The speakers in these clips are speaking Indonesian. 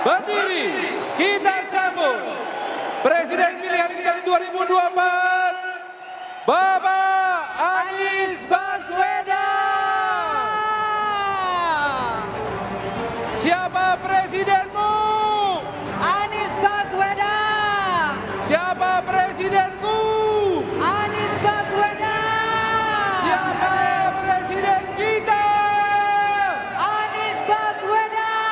Berdiri, kita sambut Presiden pilihan kita di 2024, Bapak Anies Baswedan. Siapa presidenmu? Anies Baswedan. Siapa presidenmu? Anies Baswedan. Siapa presiden kita? Anies Baswedan.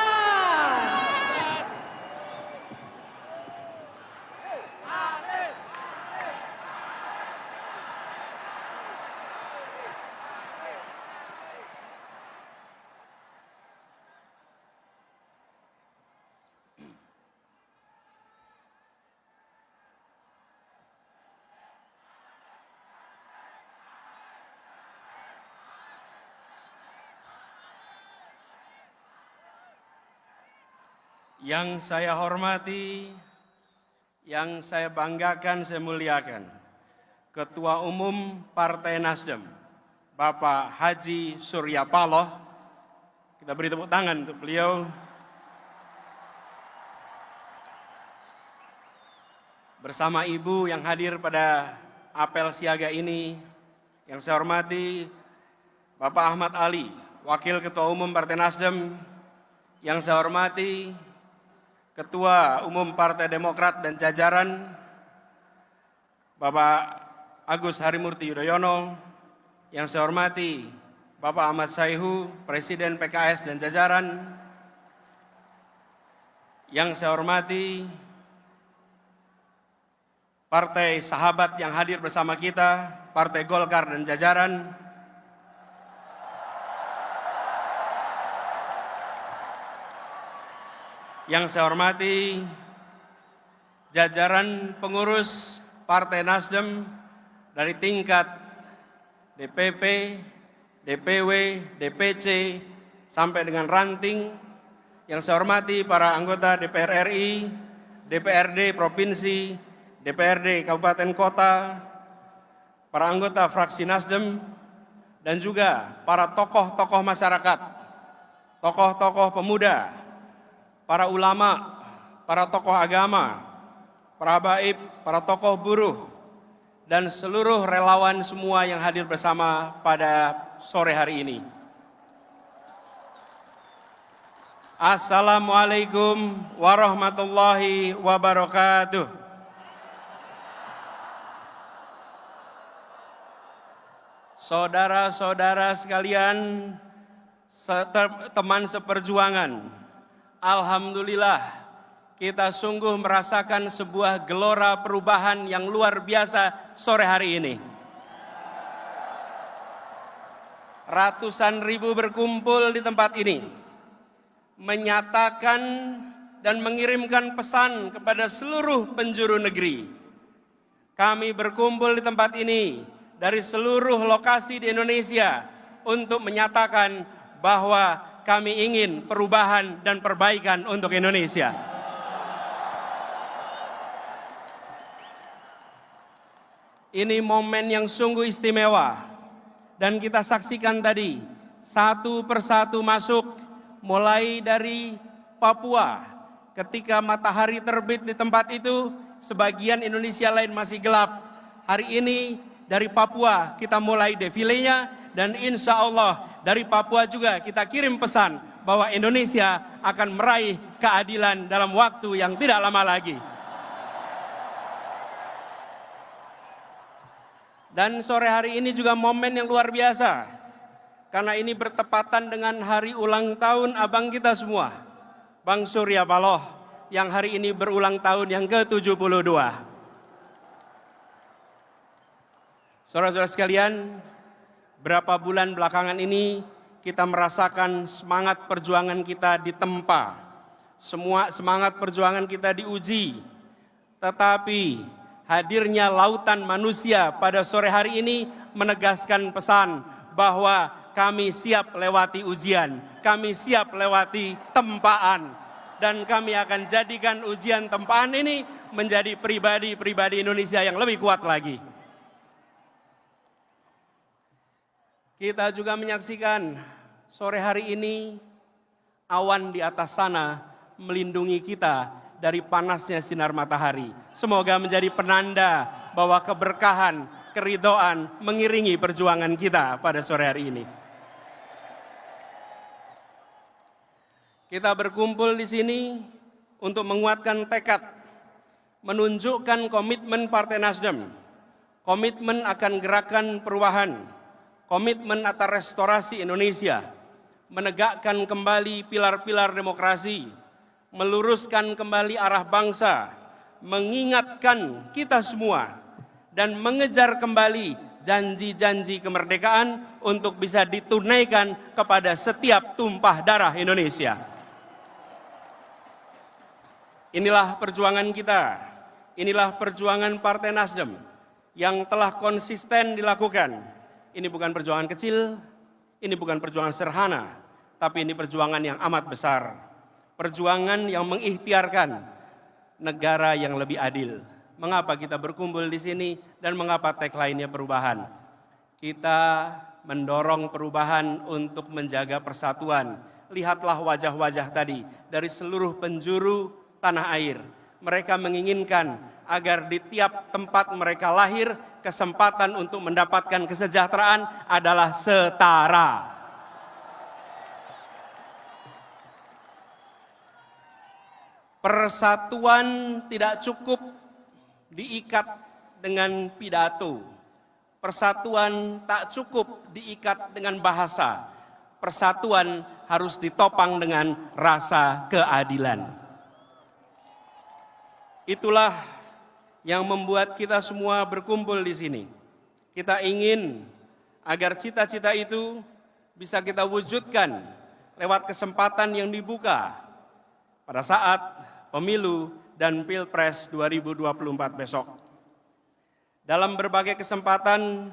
Yang saya hormati, yang saya banggakan, saya muliakan, Ketua Umum Partai Nasdem, Bapak Haji Surya Paloh. Kita beri tepuk tangan untuk beliau. Bersama Ibu yang hadir pada apel siaga ini, yang saya hormati, Bapak Ahmad Ali, Wakil Ketua Umum Partai Nasdem, yang saya hormati, Ketua Umum Partai Demokrat dan jajaran, Bapak Agus Harimurti Yudhoyono, yang saya hormati, Bapak Ahmad Sayhu, Presiden PKS dan jajaran, yang saya hormati, partai sahabat yang hadir bersama kita, Partai Golkar dan jajaran, yang saya hormati, jajaran pengurus Partai Nasdem dari tingkat DPP, DPW, DPC, sampai dengan ranting, yang saya hormati para anggota DPR RI, DPRD Provinsi, DPRD Kabupaten Kota, para anggota fraksi Nasdem, dan juga para tokoh-tokoh masyarakat, tokoh-tokoh pemuda, para ulama, para tokoh agama, para habaib, para tokoh buruh, dan seluruh relawan semua yang hadir bersama pada sore hari ini. Assalamualaikum warahmatullahi wabarakatuh. Saudara-saudara sekalian, teman seperjuangan, alhamdulillah kita sungguh merasakan sebuah gelora perubahan yang luar biasa sore hari ini. Ratusan ribu berkumpul di tempat ini, menyatakan dan mengirimkan pesan kepada seluruh penjuru negeri. Kami berkumpul di tempat ini dari seluruh lokasi di Indonesia untuk menyatakan bahwa kami ingin perubahan dan perbaikan untuk Indonesia. Ini momen yang sungguh istimewa dan kita saksikan tadi satu persatu masuk, mulai dari Papua ketika matahari terbit di tempat itu, sebagian Indonesia lain masih gelap. Hari ini dari Papua kita mulai defilenya, dan insya Allah dari Papua juga kita kirim pesan bahwa Indonesia akan meraih keadilan dalam waktu yang tidak lama lagi. Dan sore hari ini juga momen yang luar biasa, karena ini bertepatan dengan hari ulang tahun abang kita semua, Bang Surya Paloh, yang hari ini berulang tahun yang ke-72. Saudara-saudara sekalian, berapa bulan belakangan ini kita merasakan semangat perjuangan kita ditempa. Semua semangat perjuangan kita diuji. Tetapi hadirnya lautan manusia pada sore hari ini menegaskan pesan bahwa kami siap lewati ujian, kami siap lewati tempaan, dan kami akan jadikan ujian tempaan ini menjadi pribadi-pribadi Indonesia yang lebih kuat lagi. Kita juga menyaksikan sore hari ini awan di atas sana melindungi kita dari panasnya sinar matahari. Semoga menjadi penanda bahwa keberkahan, keridhaan mengiringi perjuangan kita pada sore hari ini. Kita berkumpul di sini untuk menguatkan tekad, menunjukkan komitmen Partai Nasdem, komitmen akan gerakan perubahan, komitmen atas restorasi Indonesia, menegakkan kembali pilar-pilar demokrasi, meluruskan kembali arah bangsa, mengingatkan kita semua, dan mengejar kembali janji-janji kemerdekaan untuk bisa ditunaikan kepada setiap tumpah darah Indonesia. Inilah perjuangan kita, inilah perjuangan Partai Nasdem yang telah konsisten dilakukan. Ini bukan perjuangan kecil, ini bukan perjuangan sederhana, tapi ini perjuangan yang amat besar. Perjuangan yang mengikhtiarkan negara yang lebih adil. Mengapa kita berkumpul di sini dan mengapa tagline-nya perubahan? Kita mendorong perubahan untuk menjaga persatuan. Lihatlah wajah-wajah tadi dari seluruh penjuru tanah air. Mereka menginginkan agar di tiap tempat mereka lahir, kesempatan untuk mendapatkan kesejahteraan adalah setara. Persatuan tidak cukup diikat dengan pidato. Persatuan tak cukup diikat dengan bahasa. Persatuan harus ditopang dengan rasa keadilan. Itulah yang membuat kita semua berkumpul di sini. Kita ingin agar cita-cita itu bisa kita wujudkan lewat kesempatan yang dibuka pada saat pemilu dan Pilpres 2024 besok. Dalam berbagai kesempatan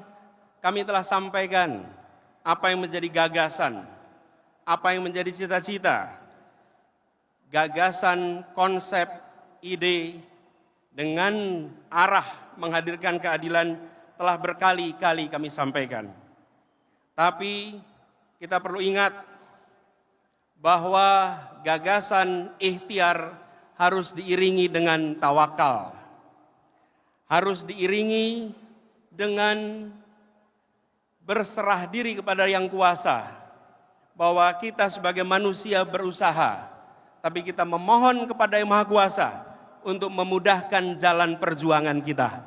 kami telah sampaikan apa yang menjadi gagasan, apa yang menjadi cita-cita, gagasan, konsep, ide dengan arah menghadirkan keadilan telah berkali-kali kami sampaikan. Tapi kita perlu ingat bahwa gagasan ikhtiar harus diiringi dengan tawakal, harus diiringi dengan berserah diri kepada Yang Kuasa, bahwa kita sebagai manusia berusaha, tapi kita memohon kepada Yang Maha Kuasa untuk memudahkan jalan perjuangan kita.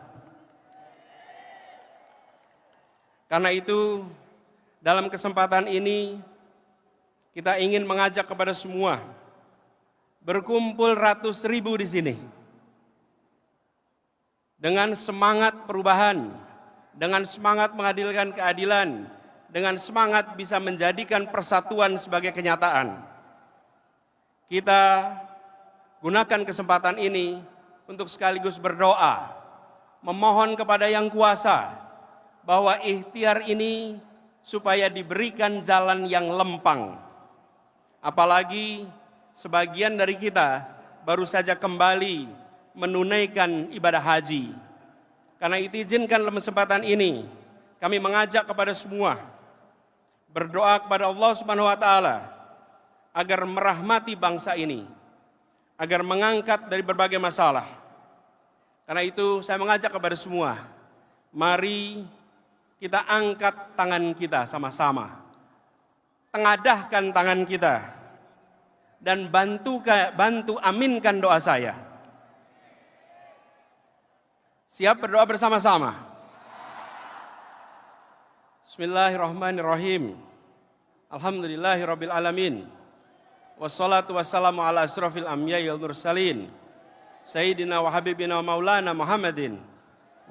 Karena itu, dalam kesempatan ini, kita ingin mengajak kepada semua, berkumpul ratus ribu di sini dengan semangat perubahan, dengan semangat menghadirkan keadilan, dengan semangat bisa menjadikan persatuan sebagai kenyataan. Kita gunakan kesempatan ini untuk sekaligus berdoa, memohon kepada Yang Kuasa bahwa ikhtiar ini supaya diberikan jalan yang lempang. Apalagi sebagian dari kita baru saja kembali menunaikan ibadah haji. Karena itu izinkan dalam kesempatan ini kami mengajak kepada semua berdoa kepada Allah Subhanahu wa taala agar merahmati bangsa ini, agar mengangkat dari berbagai masalah. Karena itu saya mengajak kepada semua, mari kita angkat tangan kita sama-sama. Tengadahkan tangan kita dan bantu aminkan doa saya. Siap berdoa bersama-sama? Bismillahirrahmanirrahim. Alhamdulillahirabbil alamin. Wassalatu wassalamu ala asrofil anbiya'i wal mursalin. Sayyidina wa habibina wa maulana Muhammadin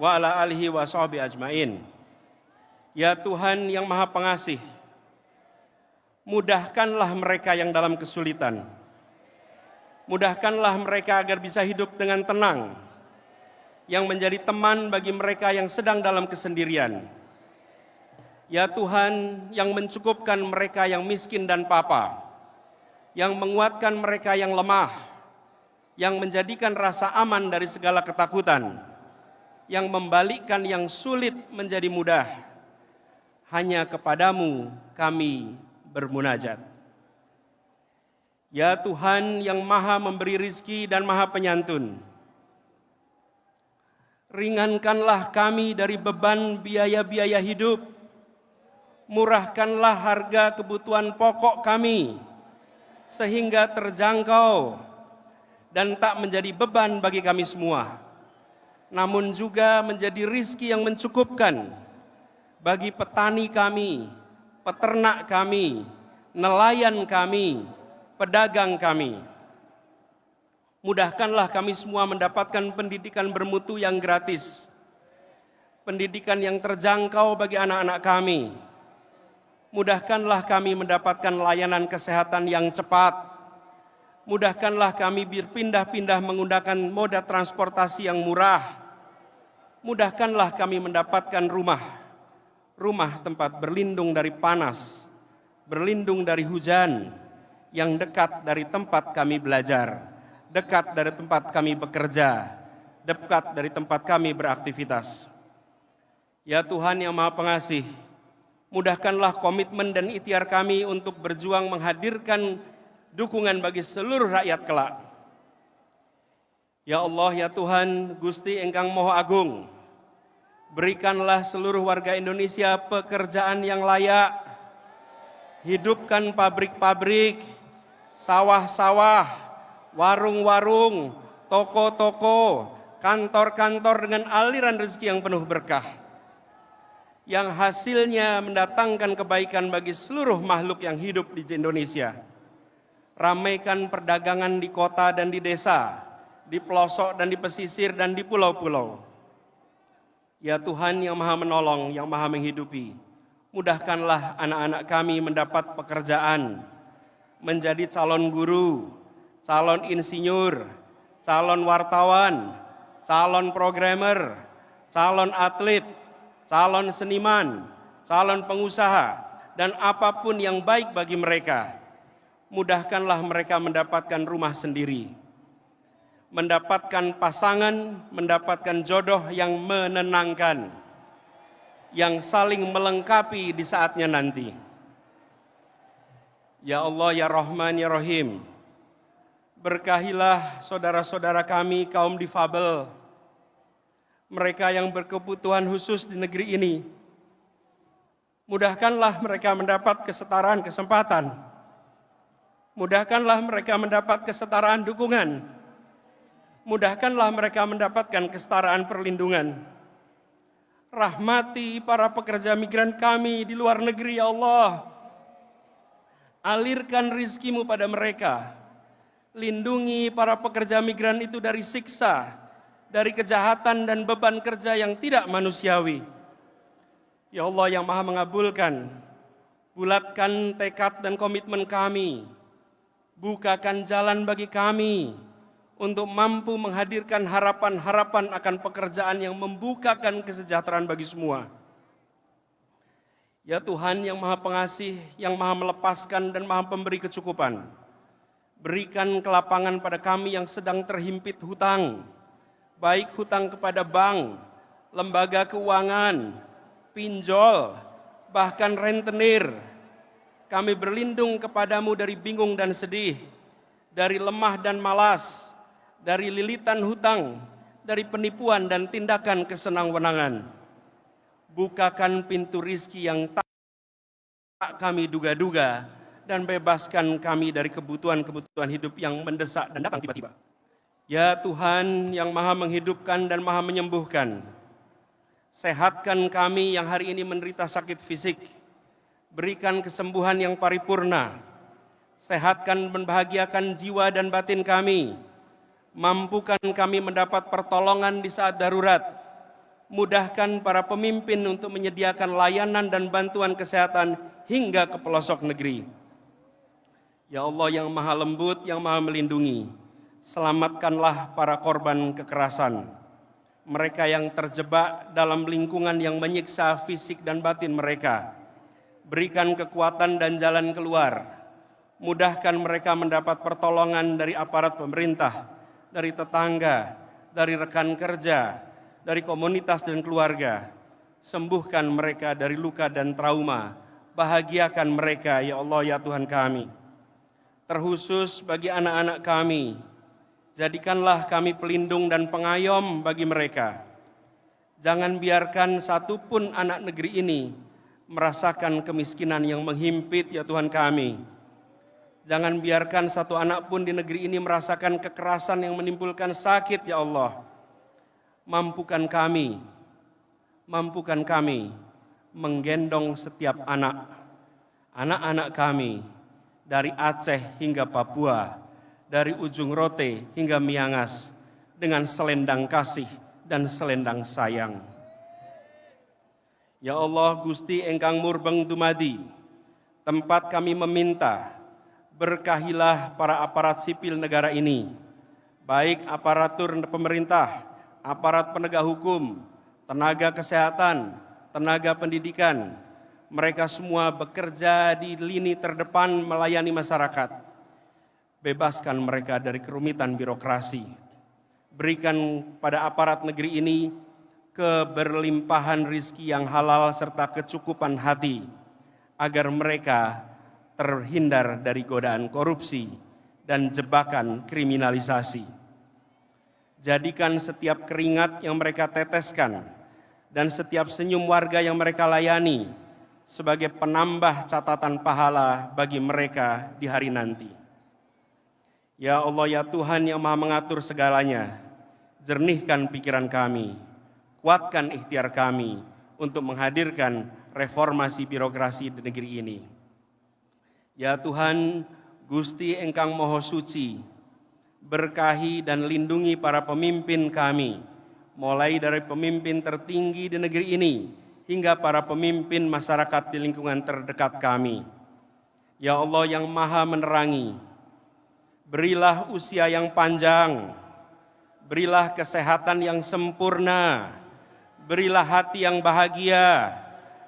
wa ala alihi wa sahbihi ajmain. Ya Tuhan yang Maha Pengasih, mudahkanlah mereka yang dalam kesulitan. Mudahkanlah mereka agar bisa hidup dengan tenang, yang menjadi teman bagi mereka yang sedang dalam kesendirian. Ya Tuhan yang mencukupkan mereka yang miskin dan papa, yang menguatkan mereka yang lemah, yang menjadikan rasa aman dari segala ketakutan, yang membalikkan yang sulit menjadi mudah. Hanya kepadamu kami bermunajat. Ya Tuhan yang maha memberi rizki dan maha penyantun, ringankanlah kami dari beban biaya-biaya hidup, murahkanlah harga kebutuhan pokok kami, sehingga terjangkau dan tak menjadi beban bagi kami semua, namun juga menjadi rizki yang mencukupkan bagi petani kami, peternak kami, nelayan kami, pedagang kami. Mudahkanlah kami semua mendapatkan pendidikan bermutu yang gratis, pendidikan yang terjangkau bagi anak-anak kami. Mudahkanlah kami mendapatkan layanan kesehatan yang cepat. Mudahkanlah kami berpindah-pindah menggunakan moda transportasi yang murah. Mudahkanlah kami mendapatkan rumah tempat berlindung dari panas, berlindung dari hujan, yang dekat dari tempat kami belajar, dekat dari tempat kami bekerja, dekat dari tempat kami beraktivitas. Ya Tuhan yang Maha Pengasih, mudahkanlah komitmen dan ikhtiar kami untuk berjuang menghadirkan dukungan bagi seluruh rakyat kelak. Ya Allah, ya Tuhan, Gusti Engkang Moho Agung, berikanlah seluruh warga Indonesia pekerjaan yang layak, hidupkan pabrik-pabrik, sawah-sawah, warung-warung, toko-toko, kantor-kantor dengan aliran rezeki yang penuh berkah, yang hasilnya mendatangkan kebaikan bagi seluruh makhluk yang hidup di Indonesia. Ramaikan perdagangan di kota dan di desa, di pelosok dan di pesisir dan di pulau-pulau. Ya Tuhan yang Maha Menolong, yang Maha Menghidupi, mudahkanlah anak-anak kami mendapat pekerjaan, menjadi calon guru, calon insinyur, calon wartawan, calon programmer, calon atlet, calon seniman, calon pengusaha, dan apapun yang baik bagi mereka. Mudahkanlah mereka mendapatkan rumah sendiri, mendapatkan pasangan, mendapatkan jodoh yang menenangkan, yang saling melengkapi di saatnya nanti. Ya Allah, ya Rahman, ya Rahim, berkahilah saudara-saudara kami kaum difabel, mereka yang berkebutuhan khusus di negeri ini. Mudahkanlah mereka mendapat kesetaraan kesempatan. Mudahkanlah mereka mendapat kesetaraan dukungan. Mudahkanlah mereka mendapatkan kesetaraan perlindungan. Rahmati para pekerja migran kami di luar negeri, ya Allah. Alirkan rizki-Mu pada mereka. Lindungi para pekerja migran itu dari siksa, dari kejahatan dan beban kerja yang tidak manusiawi. Ya Allah yang Maha mengabulkan, bulatkan tekad dan komitmen kami. Bukakan jalan bagi kami untuk mampu menghadirkan harapan-harapan akan pekerjaan yang membukakan kesejahteraan bagi semua. Ya Tuhan yang Maha Pengasih, yang Maha melepaskan dan Maha pemberi kecukupan, berikan kelapangan pada kami yang sedang terhimpit hutang, baik hutang kepada bank, lembaga keuangan, pinjol, bahkan rentenir. Kami berlindung kepadamu dari bingung dan sedih, dari lemah dan malas, dari lilitan hutang, dari penipuan dan tindakan kesenang-wenangan. Bukakan pintu rizki yang tak kami duga-duga, dan bebaskan kami dari kebutuhan-kebutuhan hidup yang mendesak dan datang tiba-tiba. Ya Tuhan yang Maha menghidupkan dan Maha menyembuhkan, sehatkan kami yang hari ini menderita sakit fisik, berikan kesembuhan yang paripurna, sehatkan dan bahagiakan jiwa dan batin kami, mampukan kami mendapat pertolongan di saat darurat, mudahkan para pemimpin untuk menyediakan layanan dan bantuan kesehatan hingga ke pelosok negeri. Ya Allah yang Maha Lembut, yang Maha Melindungi, selamatkanlah para korban kekerasan, mereka yang terjebak dalam lingkungan yang menyiksa fisik dan batin mereka. Berikan kekuatan dan jalan keluar. Mudahkan mereka mendapat pertolongan dari aparat pemerintah, dari tetangga, dari rekan kerja, dari komunitas dan keluarga. Sembuhkan mereka dari luka dan trauma. Bahagiakan mereka, ya Allah, ya Tuhan kami. terkhusus bagi anak-anak kami. Jadikanlah kami pelindung dan pengayom bagi mereka. Jangan biarkan satupun anak negeri ini merasakan kemiskinan yang menghimpit, ya Tuhan kami. Jangan biarkan satu anak pun di negeri ini merasakan kekerasan yang menimbulkan sakit, ya Allah. Mampukan kami menggendong setiap anak-anak kami dari Aceh hingga Papua, dari ujung Rote hingga Miangas, dengan selendang kasih dan selendang sayang. Ya Allah, Gusti Engkang Murbeng Dumadi, tempat kami meminta, berkahilah para aparat sipil negara ini, baik aparatur pemerintah, aparat penegak hukum, tenaga kesehatan, tenaga pendidikan. Mereka semua bekerja di lini terdepan melayani masyarakat. Bebaskan mereka dari kerumitan birokrasi. Berikan pada aparat negeri ini keberlimpahan rizki yang halal serta kecukupan hati, agar mereka terhindar dari godaan korupsi dan jebakan kriminalisasi. Jadikan setiap keringat yang mereka teteskan dan setiap senyum warga yang mereka layani sebagai penambah catatan pahala bagi mereka di hari nanti. Ya Allah, ya Tuhan yang Maha mengatur segalanya, jernihkan pikiran kami, kuatkan ikhtiar kami untuk menghadirkan reformasi birokrasi di negeri ini. Ya Tuhan, Gusti Engkang Maha Suci, berkahi dan lindungi para pemimpin kami, mulai dari pemimpin tertinggi di negeri ini, hingga para pemimpin masyarakat di lingkungan terdekat kami. Ya Allah yang Maha menerangi, berilah usia yang panjang, berilah kesehatan yang sempurna, berilah hati yang bahagia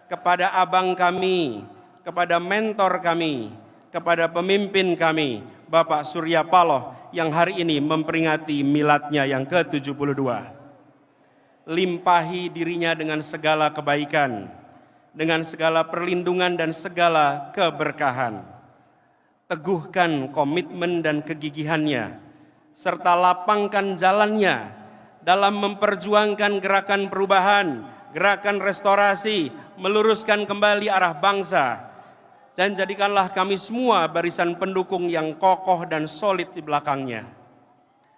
kepada abang kami, kepada mentor kami, kepada pemimpin kami, Bapak Surya Paloh yang hari ini memperingati miladnya yang ke-72. Limpahi dirinya dengan segala kebaikan, dengan segala perlindungan dan segala keberkahan. Teguhkan komitmen dan kegigihannya, serta lapangkan jalannya dalam memperjuangkan gerakan perubahan, gerakan restorasi, meluruskan kembali arah bangsa, dan jadikanlah kami semua barisan pendukung yang kokoh dan solid di belakangnya.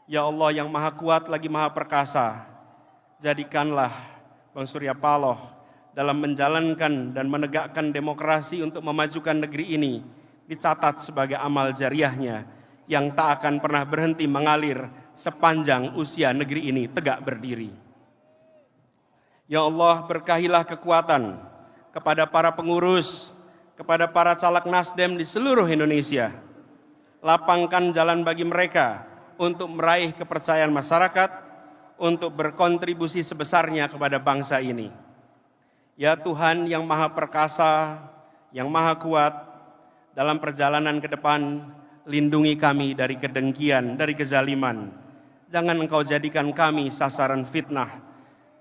Ya Allah yang Maha Kuat lagi Maha Perkasa, jadikanlah Bang Surya Paloh dalam menjalankan dan menegakkan demokrasi untuk memajukan negeri ini dicatat sebagai amal jariahnya yang tak akan pernah berhenti mengalir sepanjang usia negeri ini tegak berdiri. Ya Allah, berkahilah kekuatan kepada para pengurus, kepada para caleg Nasdem di seluruh Indonesia. Lapangkan jalan bagi mereka untuk meraih kepercayaan masyarakat, untuk berkontribusi sebesarnya kepada bangsa ini. Ya Tuhan yang Maha Perkasa, yang Maha Kuat, dalam perjalanan ke depan, lindungi kami dari kedengkian, dari kezaliman. Jangan Engkau jadikan kami sasaran fitnah.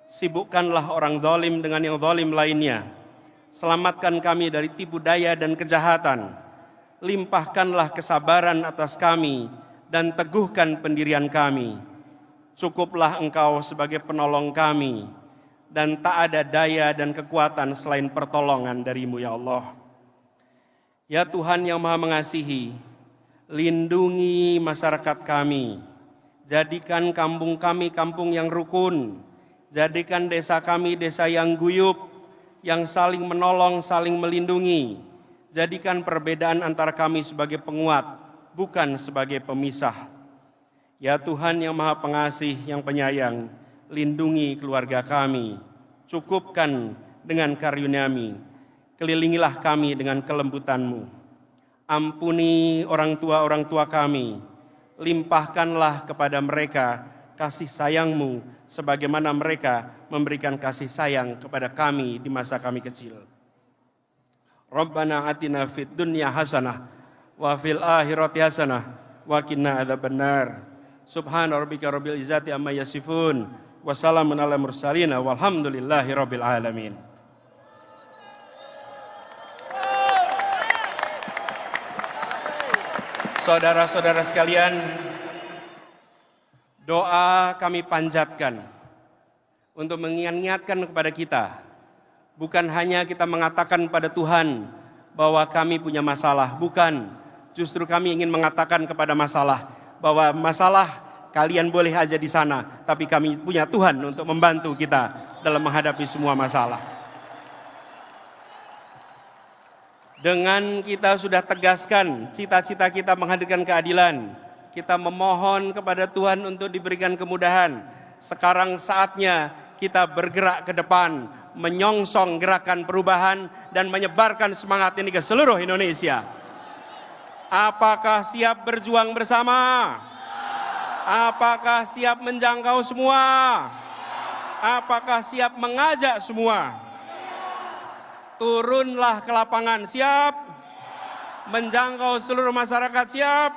Sibukkanlah orang zalim dengan yang zalim lainnya. Selamatkan kami dari tipu daya dan kejahatan. Limpahkanlah kesabaran atas kami dan teguhkan pendirian kami. Cukuplah Engkau sebagai penolong kami, dan tak ada daya dan kekuatan selain pertolongan dari-Mu ya Allah. Ya Tuhan yang Maha Mengasihi, lindungi masyarakat kami, jadikan kampung kami kampung yang rukun, jadikan desa kami desa yang guyup, yang saling menolong, saling melindungi, jadikan perbedaan antara kami sebagai penguat, bukan sebagai pemisah. Ya Tuhan yang Maha Pengasih, yang penyayang, lindungi keluarga kami, cukupkan dengan karunia-Mu, kelilingilah kami dengan kelembutan-Mu. Ampuni orang tua kami, limpahkanlah kepada mereka kasih sayang-Mu, sebagaimana mereka memberikan kasih sayang kepada kami di masa kami kecil. Rabbana atina fid dunya hasanah, wa fil akhirati hasanah, wa qina adzabannar. Subhana rabbika rabbil izzati amma yasifun, wa salamun alal mursalin, walhamdulillahi rabbil alamin. Saudara-saudara sekalian, doa kami panjatkan untuk mengingatkan kepada kita, bukan hanya kita mengatakan pada Tuhan bahwa kami punya masalah, bukan. Justru kami ingin mengatakan kepada masalah bahwa masalah kalian boleh aja di sana, tapi kami punya Tuhan untuk membantu kita dalam menghadapi semua masalah. Dengan kita sudah tegaskan cita-cita kita menghadirkan keadilan, kita memohon kepada Tuhan untuk diberikan kemudahan. Sekarang saatnya kita bergerak ke depan, menyongsong gerakan perubahan dan menyebarkan semangat ini ke seluruh Indonesia. Apakah siap berjuang bersama? Apakah siap menjangkau semua? Apakah siap mengajak semua? Turunlah ke lapangan, siap? Menjangkau seluruh masyarakat, siap?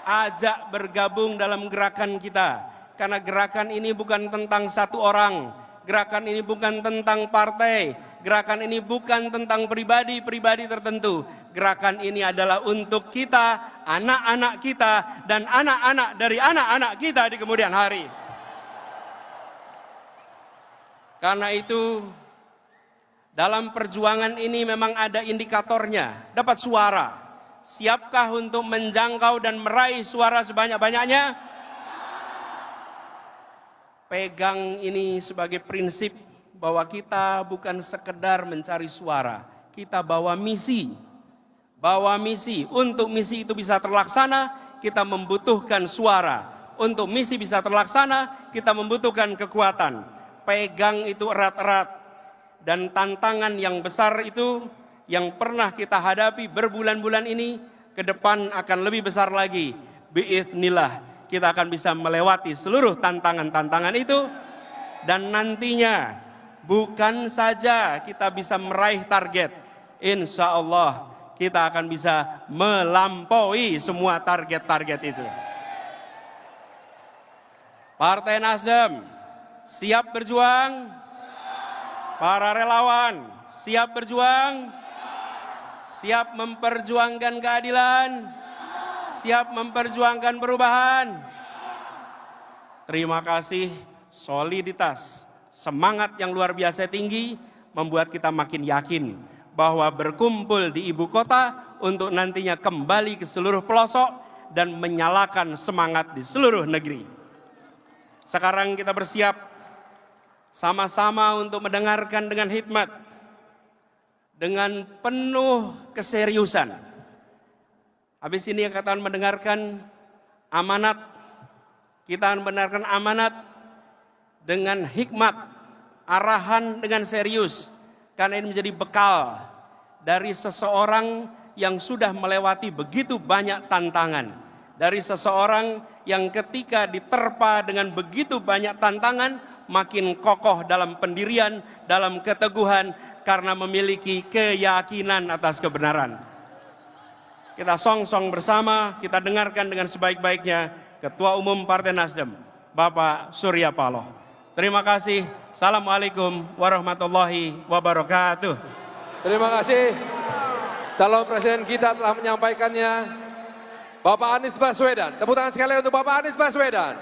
Ajak bergabung dalam gerakan kita. Karena gerakan ini bukan tentang satu orang. Gerakan ini bukan tentang partai. Gerakan ini bukan tentang pribadi-pribadi tertentu. Gerakan ini adalah untuk kita, anak-anak kita, dan anak-anak dari anak-anak kita di kemudian hari. Karena itu, dalam perjuangan ini memang ada indikatornya, dapat suara. Siapkah untuk menjangkau dan meraih suara sebanyak-banyaknya? Pegang ini sebagai prinsip bahwa kita bukan sekedar mencari suara, kita bawa misi. Bawa misi, untuk misi itu bisa terlaksana, kita membutuhkan suara. Untuk misi bisa terlaksana, kita membutuhkan kekuatan. Pegang itu erat-erat. Dan tantangan yang besar itu yang pernah kita hadapi berbulan-bulan ini, ke depan akan lebih besar lagi. Biiznillah, kita akan bisa melewati seluruh tantangan-tantangan itu. Dan nantinya, bukan saja kita bisa meraih target, insya Allah kita akan bisa melampaui semua target-target itu. Partai Nasdem siap berjuang? Para relawan siap berjuang? Siap memperjuangkan keadilan? Siap memperjuangkan perubahan? Terima kasih. Soliditas, semangat yang luar biasa tinggi membuat kita makin yakin bahwa berkumpul di ibu kota untuk nantinya kembali ke seluruh pelosok dan menyalakan semangat di seluruh negeri. Sekarang kita bersiap sama-sama untuk mendengarkan dengan hikmat, dengan penuh keseriusan. Habis ini kita akan mendengarkan amanat, kita akan mendengarkan amanat dengan hikmat, arahan dengan serius, karena ini menjadi bekal dari seseorang yang sudah melewati begitu banyak tantangan, dari seseorang yang ketika diterpa dengan begitu banyak tantangan, makin kokoh dalam pendirian, dalam keteguhan, karena memiliki keyakinan atas kebenaran. Kita song-song bersama, kita dengarkan dengan sebaik-baiknya Ketua Umum Partai Nasdem, Bapak Surya Paloh. Terima kasih. Assalamualaikum warahmatullahi wabarakatuh. Terima kasih. Calon Presiden kita telah menyampaikannya, Bapak Anies Baswedan. Tepuk tangan sekali untuk Bapak Anies Baswedan.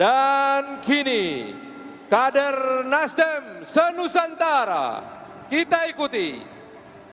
Dan kini, kader Nasdem se-Nusantara, kita ikuti